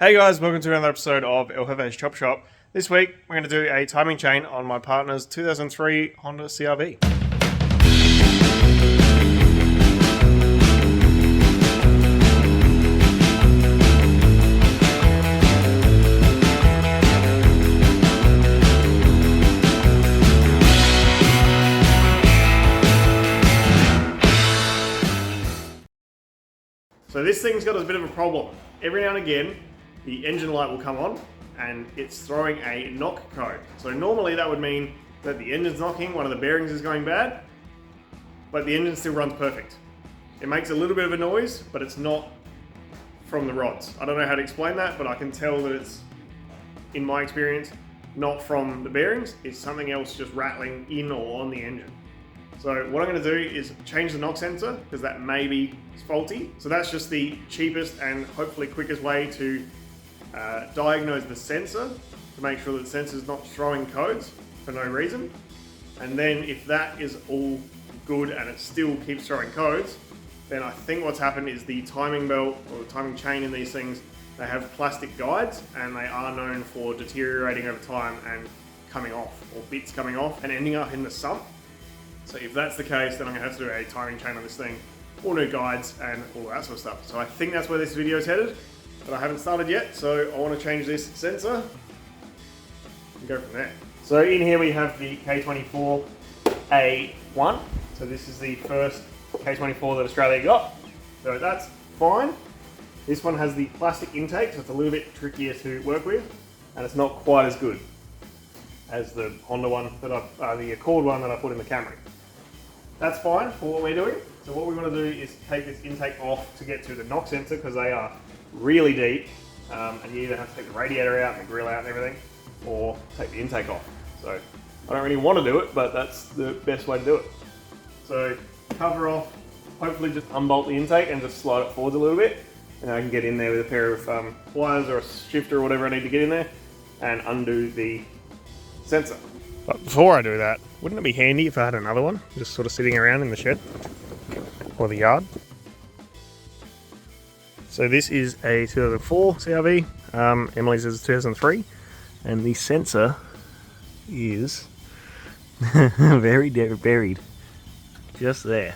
Hey guys, welcome to another episode of Heffe's Chopshop. This week we're going to do a timing chain on my partner's 2003 Honda CRV. So this thing's got a bit of a problem. Every now and again, the engine light will come on and it's throwing a knock code. So normally that would mean that the engine's knocking, one of the bearings is going bad, but the engine still runs perfect. It makes a little bit of a noise, but it's not from the rods. I don't know how to explain that, but I can tell that it's, in my experience, not from the bearings. It's something else just rattling in or on the engine. So what I'm going to do is change the knock sensor because that may be faulty. So that's just the cheapest and hopefully quickest way to diagnose the sensor to make sure that the sensor is not throwing codes for no reason. And then if that is all good and it still keeps throwing codes, then I think what's happened is the timing belt or the timing chain in these things, they have plastic guides and they are known for deteriorating over time and coming off, or bits coming off and ending up in the sump. So if that's the case, then I'm going to have to do a timing chain on this thing, all new guides and all that sort of stuff. So I think that's where this video is headed, but I haven't started yet, so I want to change this sensor and go from there. So in here we have the K24 A1. So this is the first K24 that Australia got. So that's fine. This one has the plastic intake, so it's a little bit trickier to work with, and it's not quite as good as the Honda one that the Accord one that I put in the Camry. That's fine for what we're doing. So what we want to do is take this intake off to get to the knock sensor because they are really deep, and you either have to take the radiator out and the grill out and everything, or take the intake off. So I don't really want to do it, but that's the best way to do it. So cover off, hopefully just unbolt the intake and just slide it forwards a little bit, and I can get in there with a pair of pliers or a shifter or whatever I need to get in there and undo the sensor. But before I do that, wouldn't it be handy if I had another one just sort of sitting around in the shed or the yard? So this is a 2004 CRV, Emily's is a 2003, and the sensor is very buried just there.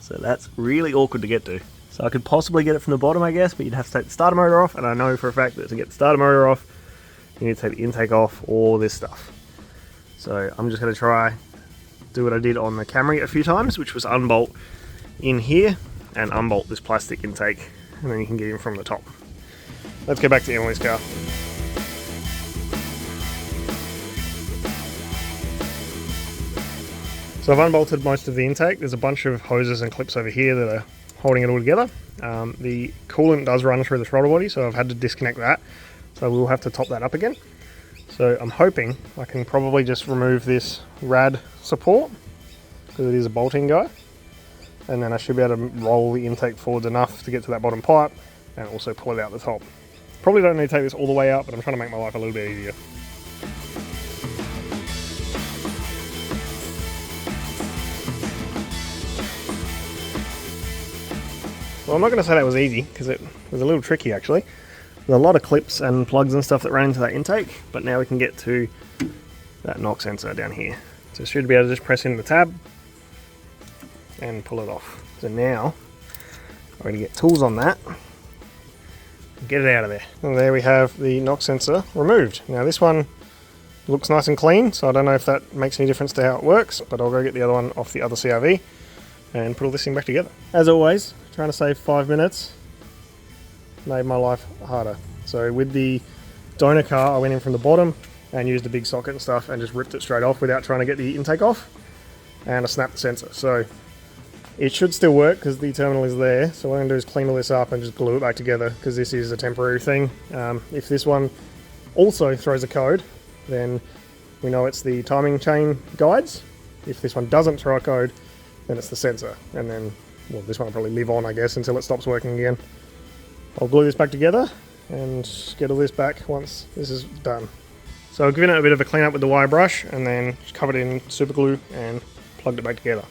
So that's really awkward to get to. So I could possibly get it from the bottom, I guess, but you'd have to take the starter motor off, and I know for a fact that to get the starter motor off, you need to take the intake off, all this stuff. So I'm just going to try do what I did on the Camry a few times, which was unbolt in here and unbolt this plastic intake, and then you can get in from the top. Let's go back to Emily's car. So I've unbolted most of the intake. There's a bunch of hoses and clips over here that are holding it all together. The coolant does run through the throttle body, so I've had to disconnect that. So we'll have to top that up again. So I'm hoping I can probably just remove this rad support because it is a bolting guy. And then I should be able to roll the intake forwards enough to get to that bottom pipe and also pull it out the top. Probably don't need to take this all the way out, but I'm trying to make my life a little bit easier. Well, I'm not going to say that was easy because it was a little tricky actually. There's a lot of clips and plugs and stuff that ran into that intake, but now we can get to that knock sensor down here. So should be able to just press in the tab and pull it off. So now I'm going to get tools on that and get it out of there. And there we have the knock sensor removed. Now this one looks nice and clean, so I don't know if that makes any difference to how it works, but I'll go get the other one off the other CRV and put all this thing back together. As always, trying to save 5 minutes made my life harder. So with the donor car, I went in from the bottom and used a big socket and stuff and just ripped it straight off without trying to get the intake off, and I snapped the sensor. So it should still work because the terminal is there. So what I'm going to do is clean all this up and just glue it back together because this is a temporary thing. If this one also throws a code, then we know it's the timing chain guides. If this one doesn't throw a code, then it's the sensor. And then, well, this one will probably live on, I guess, until it stops working again. I'll glue this back together and get all this back once this is done. So I've given it a bit of a clean up with the wire brush and then just covered it in super glue and plugged it back together.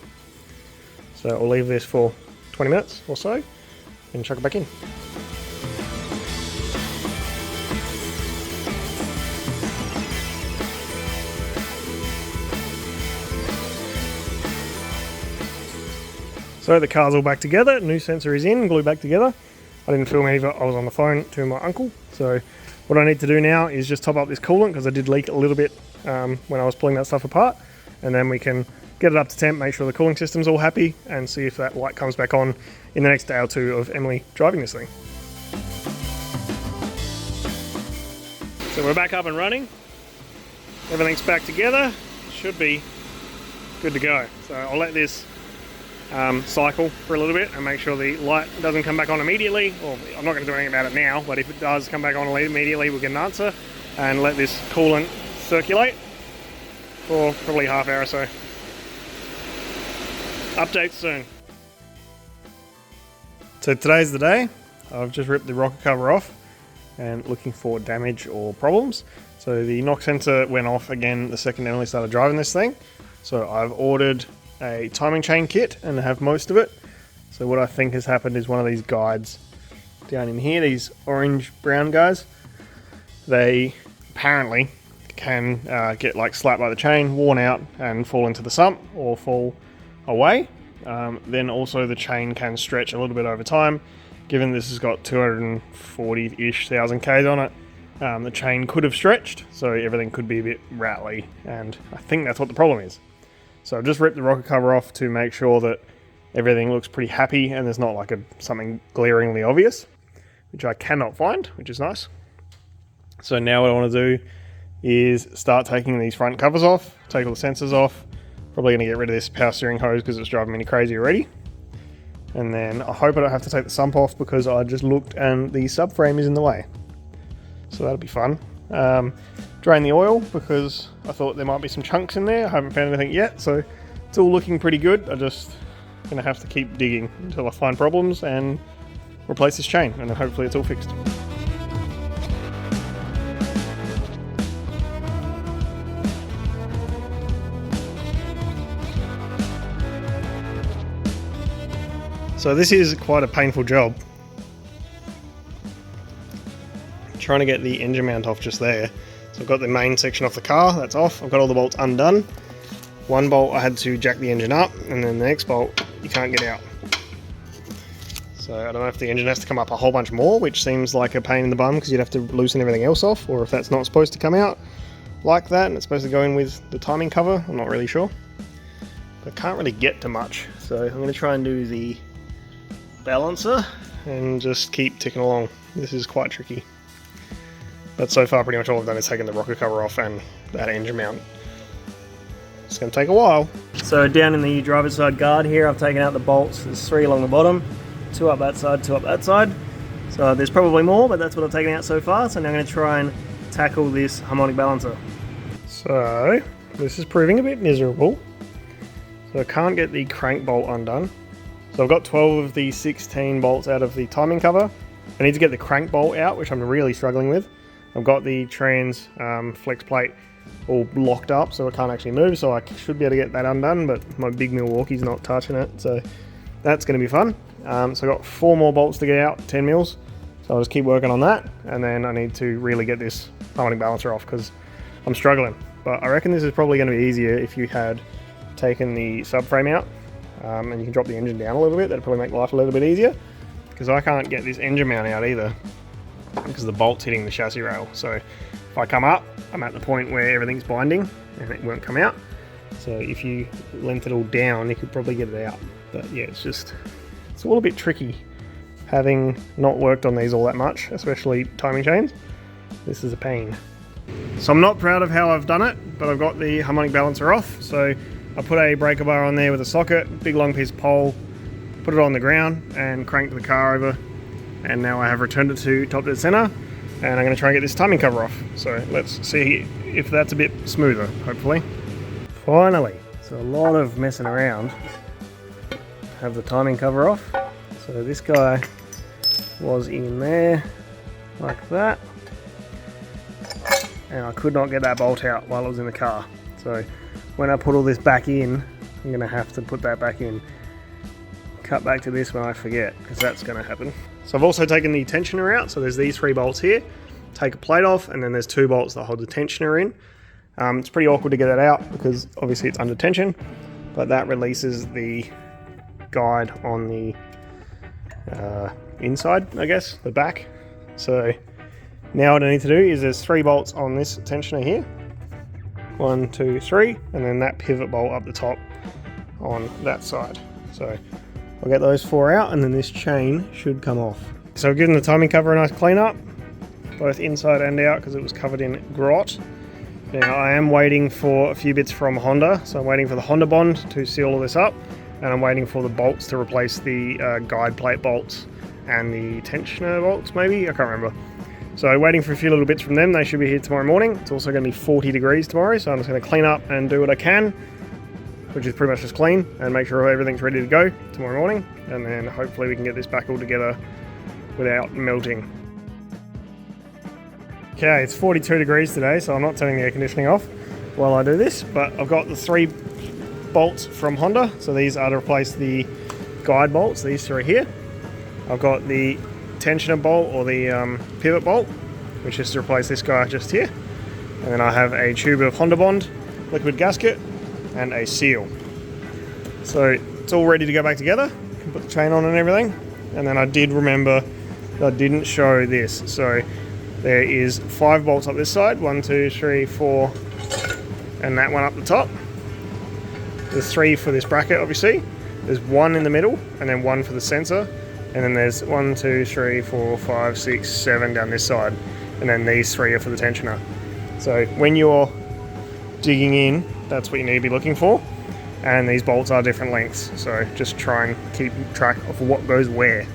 So I'll leave this for 20 minutes or so and chuck it back in. So the car's all back together, new sensor is in, glued back together. I didn't film any of it, I was on the phone to my uncle. So what I need to do now is just top up this coolant, because I did leak a little bit when I was pulling that stuff apart. And then we can get it up to temp, make sure the cooling system's all happy, and see if that light comes back on in the next day or two of Emily driving this thing. So we're back up and running. Everything's back together. Should be good to go. So I'll let this cycle for a little bit and make sure the light doesn't come back on immediately. Well, I'm not going to do anything about it now, but if it does come back on immediately, we'll get an answer, and let this coolant circulate for probably half hour or so. Updates soon. So today's the day. I've just ripped the rocker cover off and looking for damage or problems. So the knock sensor went off again the second Emily started driving this thing. So I've ordered a timing chain kit and have most of it. So what I think has happened is one of these guides down in here, these orange brown guys, they apparently can get like slapped by the chain, worn out and fall into the sump or fall away. Then also the chain can stretch a little bit over time. Given this has got 240-ish thousand Ks on it, the chain could have stretched, so everything could be a bit rattly, and I think that's what the problem is. So I've just ripped the rocker cover off to make sure that everything looks pretty happy and there's not like something glaringly obvious, which I cannot find, which is nice. So now what I want to do is start taking these front covers off, take all the sensors off, probably going to get rid of this power steering hose because it's driving me crazy already. And then I hope I don't have to take the sump off because I just looked and the subframe is in the way. So that'll be fun. Drain the oil because I thought there might be some chunks in there. I haven't found anything yet, so it's all looking pretty good. I just gonna have to keep digging until I find problems and replace this chain, and then hopefully it's all fixed. So this is quite a painful job. Trying to get the engine mount off just there. So I've got the main section off the car, that's off. I've got all the bolts undone. One bolt I had to jack the engine up, and then the next bolt you can't get out. So I don't know if the engine has to come up a whole bunch more, which seems like a pain in the bum because you'd have to loosen everything else off, or if that's not supposed to come out like that and it's supposed to go in with the timing cover, I'm not really sure. But I can't really get to much, so I'm going to try and do the balancer and just keep ticking along. This is quite tricky. But so far pretty much all I've done is taken the rocker cover off and that engine mount. It's going to take a while. So down in the driver's side guard here, I've taken out the bolts. There's 3 along the bottom, 2 up that side, 2 up that side. So there's probably more, but that's what I've taken out so far. So now I'm going to try and tackle this harmonic balancer. So this is proving a bit miserable. So I can't get the crank bolt undone. So I've got 12 of the 16 bolts out of the timing cover. I need to get the crank bolt out, which I'm really struggling with. I've got the trans flex plate all locked up, so I can't actually move, so I should be able to get that undone, but my big Milwaukee's not touching it, so that's going to be fun. So I've got 4 more bolts to get out, 10 mils, so I'll just keep working on that, and then I need to really get this harmonic balancer off because I'm struggling. But I reckon this is probably going to be easier if you had taken the subframe out, and you can drop the engine down a little bit. That'd probably make life a little bit easier, because I can't get this engine mount out either because the bolt's hitting the chassis rail. So if I come up, I'm at the point where everything's binding and it won't come out. So if you length it all down, you could probably get it out. But yeah, it's all a bit tricky having not worked on these all that much, especially timing chains. This is a pain. So I'm not proud of how I've done it, but I've got the harmonic balancer off. So I put a breaker bar on there with a socket, big long piece of pole, put it on the ground and cranked the car over. And now I have returned it to top dead center, and I'm going to try and get this timing cover off. So let's see if that's a bit smoother, hopefully. Finally, so a lot of messing around. Have the timing cover off. So this guy was in there like that, and I could not get that bolt out while it was in the car. So when I put all this back in, I'm going to have to put that back in. Cut back to this when I forget, because that's going to happen. So I've also taken the tensioner out. So there's these 3 bolts here. Take a plate off, and then there's 2 bolts that hold the tensioner in. It's pretty awkward to get that out because obviously it's under tension, but that releases the guide on the inside, I guess, the back. So now what I need to do is there's 3 bolts on this tensioner here. 1, 2, 3, and then that pivot bolt up the top on that side. So I'll get those 4 out, and then this chain should come off. So I've given the timing cover a nice clean up, both inside and out, because it was covered in grot. Now I am waiting for a few bits from Honda, so I'm waiting for the Honda bond to seal all this up, and I'm waiting for the bolts to replace the guide plate bolts and the tensioner bolts, maybe? I can't remember. So waiting for a few little bits from them. They should be here tomorrow morning. It's also going to be 40 degrees tomorrow, so I'm just going to clean up and do what I can, which is pretty much just clean, and make sure everything's ready to go tomorrow morning, and then hopefully we can get this back all together without melting. Okay, it's 42 degrees today, so I'm not turning the air conditioning off while I do this, but I've got the 3 bolts from Honda, so these are to replace the guide bolts, these 3 here. I've got the tensioner bolt, or the pivot bolt, which is to replace this guy just here, and then I have a tube of Honda bond, liquid gasket, and a seal. So it's all ready to go back together. You can put the chain on and everything, and then I did remember that I didn't show this, so there is 5 bolts up this side, 1, 2, 3, 4, and that one up the top. There's 3 for this bracket, obviously. There's 1 in the middle, and then 1 for the sensor. And then there's 1, 2, 3, 4, 5, 6, 7 down this side. And then these 3 are for the tensioner. So when you're digging in, that's what you need to be looking for. And these bolts are different lengths, so just try and keep track of what goes where.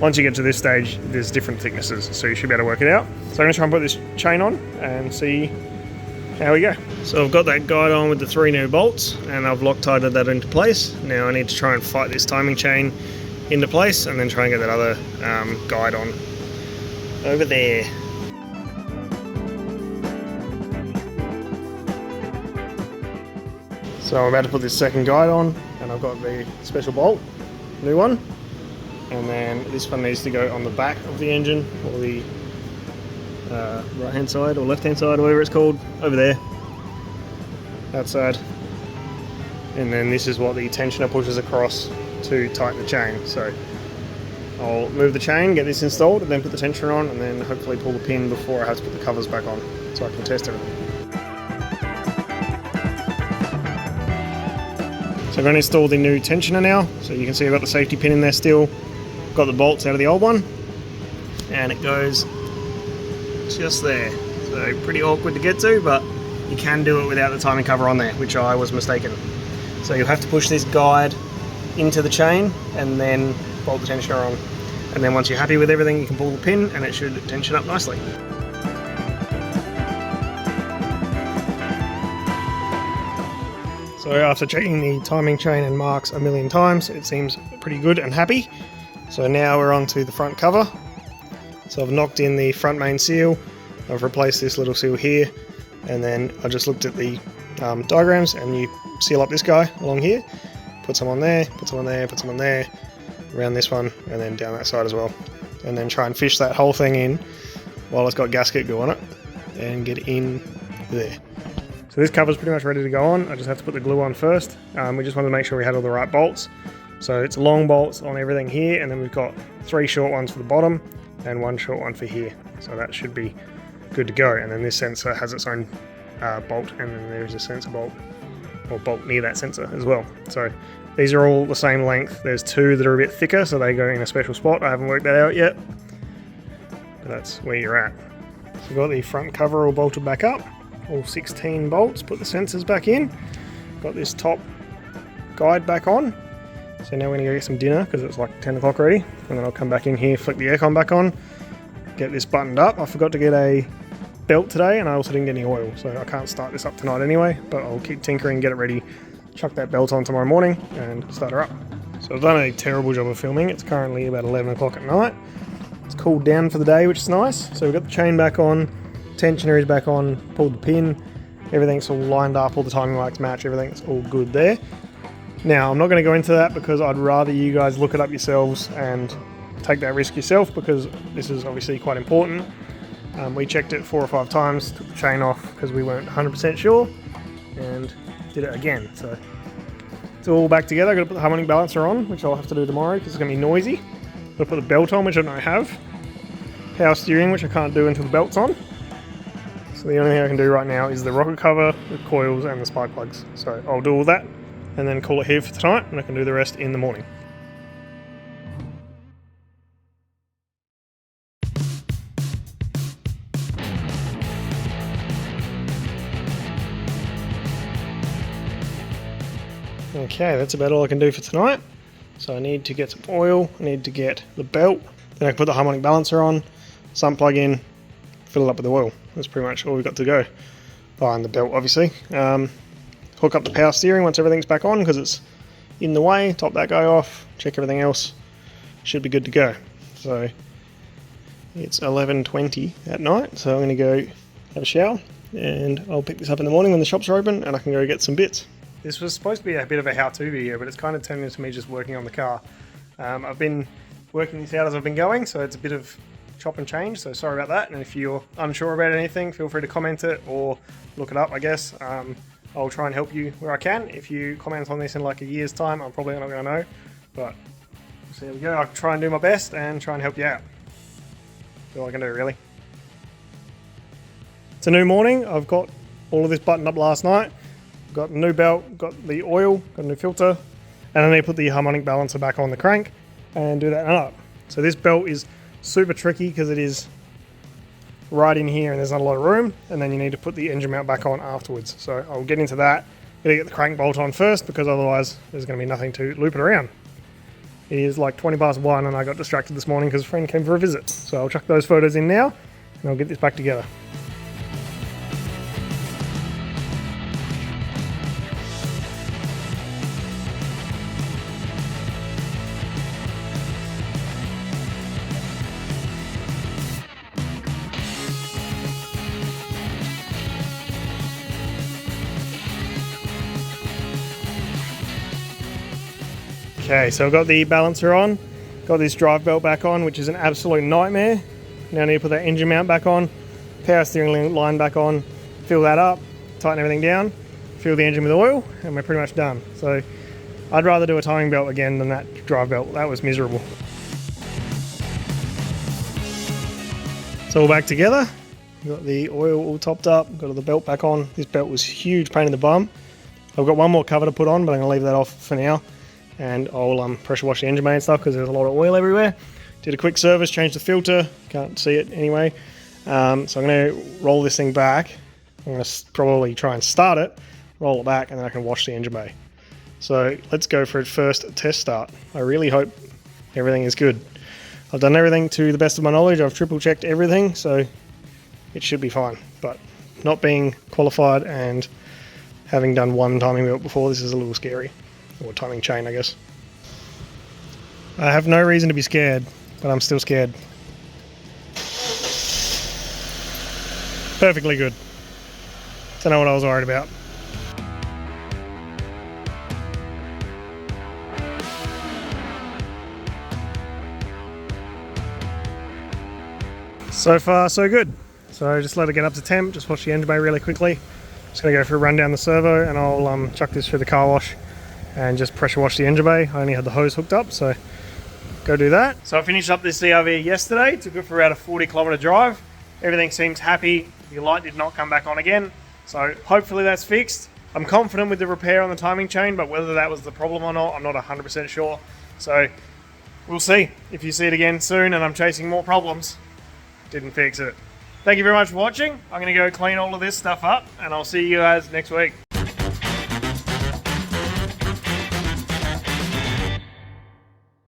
Once you get to this stage, there's different thicknesses, so you should be able to work it out. So I'm going to try and put this chain on and see how we go. So I've got that guide on with the 3 new bolts, and I've Loctited that into place. Now I need to try and fight this timing chain into place, and then try and get that other guide on over there. So I'm about to put this second guide on, and I've got the special bolt, new one. And then this one needs to go on the back of the engine, or the right hand side or left hand side, or whatever it's called, over there, that side. And then this is what the tensioner pushes across to tighten the chain. So I'll move the chain, get this installed, and then put the tensioner on, and then hopefully pull the pin before I have to put the covers back on, so I can test everything. So I'm going to install the new tensioner now. So you can see I've got the safety pin in there still. Got the bolts out of the old one, and it goes just there. So pretty awkward to get to, but you can do it without the timing cover on there, which I was mistaken. So you'll have to push this guide into the chain and then bolt the tensioner on. And then once you're happy with everything, you can pull the pin and it should tension up nicely. So after checking the timing chain and marks a million times, it seems pretty good and happy. So now we're on to the front cover. So I've knocked in the front main seal, I've replaced this little seal here, and then I just looked at the diagrams, and you seal up this guy along here, put some on there, put some on there, put some on there, around this one, and then down that side as well. And then try and fish that whole thing in while it's got gasket glue on it, and get in there. So this cover's pretty much ready to go on. I just have to put the glue on first. We just wanted to make sure we had all the right bolts. So it's long bolts on everything here, and then we've got 3 short ones for the bottom and 1 short one for here. So that should be good to go. And then this sensor has its own bolt, and then there's a sensor bolt, or bolt near that sensor as well. So these are all the same length. There's 2 that are a bit thicker, so they go in a special spot. I haven't worked that out yet, but that's where you're at. So we've got the front cover all bolted back up, all 16 bolts. Put the sensors back in. Got this top guide back on. So now we're going to go get some dinner, because it's like 10 o'clock already, and then I'll come back in here, flick the aircon back on, get this buttoned up. I forgot to get a belt today, and I also didn't get any oil, so I can't start this up tonight anyway, but I'll keep tinkering, get it ready, chuck that belt on tomorrow morning, and start her up. So I've done a terrible job of filming. It's currently about 11 o'clock at night. It's cooled down for the day, which is nice. So we've got the chain back on, tensioner is back on, pulled the pin, everything's all lined up, all the timing marks match, everything's all good there. Now, I'm not going to go into that because I'd rather you guys look it up yourselves and take that risk yourself, because this is obviously quite important. We checked it 4 or 5 times, took the chain off because we weren't 100% sure, and did it again. So It's all back together. I've got to put the harmonic balancer on, which I'll have to do tomorrow because it's going to be noisy. Got to put the belt on, which I don't have. Power steering, which I can't do until the belt's on. So the only thing I can do right now is the rocker cover, the coils and the spark plugs. So I'll do all that and then call it here for tonight, and I can do the rest in the morning. Okay, that's about all I can do for tonight. So I need to get some oil, I need to get the belt, then I can put the harmonic balancer on, sump plug in, fill it up with oil. That's pretty much all we've got to go. Behind the belt, obviously. Hook up the power steering once everything's back on because it's in the way, top that guy off, check everything else, should be good to go. So it's 11:20 at night, so I'm going to go have a shower and I'll pick this up in the morning when the shops are open and I can go get some bits. This was supposed to be a bit of a how-to video, but it's kind of turned into me just working on the car. I've been working this out as I've been going, so it's a bit of chop and change, so sorry about that. And if you're unsure about anything, feel free to comment it or look it up, I guess. I'll try and help you where I can. If you comment on this in like a year's time, I'm probably not going to know, but so there we go. I'll try and do my best and try and help you out. That's all I can do, really. It's a new morning. I've got all of this buttoned up last night. Got a new belt, got the oil, got a new filter, and I need to put the harmonic balancer back on the crank and do that up. So this belt is super tricky because it is right in here and there's not a lot of room, and then you need to put the engine mount back on afterwards. So I'll get into that. Gotta get the crank bolt on first because otherwise there's going to be nothing to loop it around. It is like 1:20 and I got distracted this morning because a friend came for a visit. So I'll chuck those photos in now and I'll get this back together. Okay, so I've got the balancer on, got this drive belt back on, which is an absolute nightmare. Now I need to put that engine mount back on, power steering line back on, fill that up, tighten everything down, fill the engine with oil, and we're pretty much done. So I'd rather do a timing belt again than that drive belt. That was miserable. So all back together, got the oil all topped up, got the belt back on. This belt was a huge pain in the bum. I've got one more cover to put on, but I'm going to leave that off for now. And I'll pressure wash the engine bay and stuff because there's a lot of oil everywhere. Did a quick service, changed the filter, can't see it anyway. So I'm going to roll this thing back. I'm going to probably try and start it, roll it back, and then I can wash the engine bay. So let's go for a first test start. I really hope everything is good. I've done everything to the best of my knowledge. I've triple checked everything, so it should be fine. But not being qualified and having done one timing belt before, this is a little scary. Or timing chain, I guess. I have no reason to be scared, but I'm still scared. Perfectly good. Don't know what I was worried about. So far, so good. So just let it get up to temp, just wash the engine bay really quickly. Just gonna go for a run down the servo and I'll chuck this through the car wash and just pressure wash the engine bay. I only had the hose hooked up, so go do that. So I finished up this CRV yesterday, took it for about a 40-kilometer drive. Everything seems happy. The light did not come back on again, so hopefully that's fixed. I'm confident with the repair on the timing chain, but whether that was the problem or not, I'm not 100% sure. So we'll see. If you see it again soon and I'm chasing more problems, didn't fix it. Thank you very much for watching. I'm gonna go clean all of this stuff up and I'll see you guys next week.